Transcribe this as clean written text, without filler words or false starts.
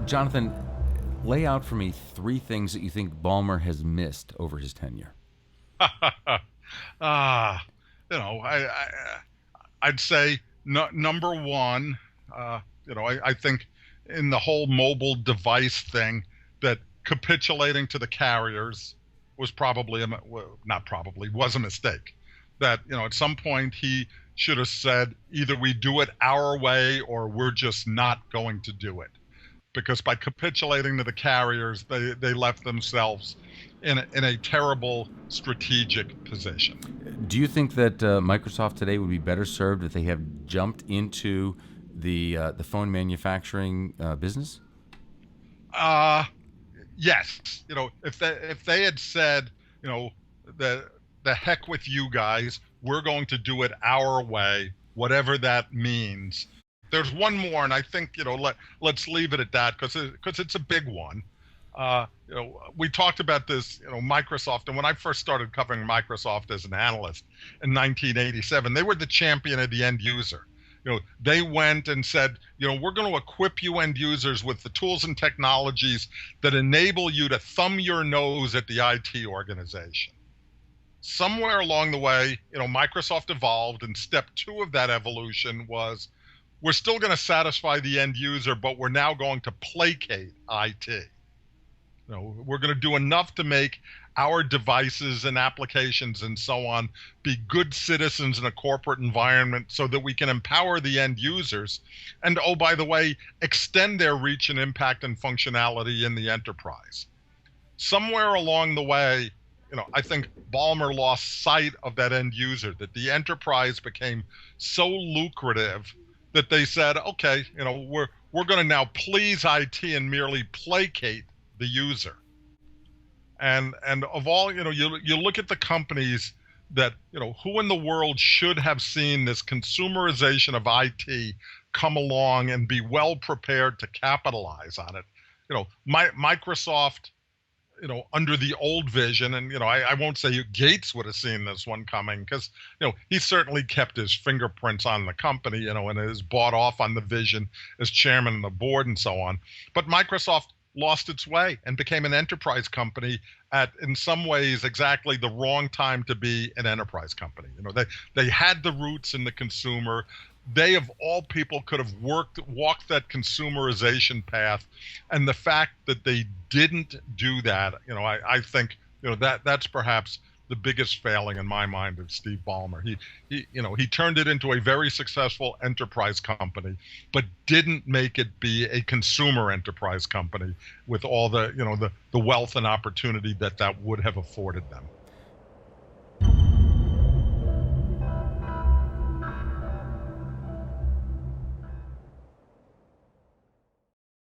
Jonathan, lay out for me three things that you think Ballmer has missed over his tenure. Ah, I'd say number one, I think in the whole mobile device thing that capitulating to the carriers was probably not probably was a mistake. That at some point he should have said either we do it our way or we're just not going to do it, because by capitulating to the carriers, they left themselves in a terrible strategic position. Do you think that Microsoft today would be better served if they have jumped into the phone manufacturing business? Uh yes. If they had said, you know, the heck with you guys, we're going to do it our way, whatever that means. There's one more, and I think let's leave it at that because it's a big one. We talked about this, Microsoft, and when I first started covering Microsoft as an analyst in 1987, they were the champion of the end user. They went and said, we're going to equip you end users with the tools and technologies that enable you to thumb your nose at the IT organization. Somewhere along the way, Microsoft evolved, and step two of that evolution was we're still going to satisfy the end user, but we're now going to placate IT. We're going to do enough to make our devices and applications and so on be good citizens in a corporate environment so that we can empower the end users and, oh, by the way, extend their reach and impact and functionality in the enterprise. Somewhere along the way, I think Ballmer lost sight of that end user, that the enterprise became so lucrative that they said, okay, we're going to now please IT and merely placate the user. And of all, you look at the companies that, who in the world should have seen this consumerization of IT come along and be well prepared to capitalize on it. Microsoft, under the old vision, and I won't say Gates would have seen this one coming, because he certainly kept his fingerprints on the company, and is bought off on the vision as chairman of the board and so on. But Microsoft lost its way and became an enterprise company at, in some ways, exactly the wrong time to be an enterprise company. They had the roots in the consumer. They, of all people, could have walked that consumerization path, and the fact that they didn't do that, I think, that's perhaps the biggest failing in my mind of Steve Ballmer. He turned it into a very successful enterprise company, but didn't make it be a consumer enterprise company with all the wealth and opportunity that would have afforded them.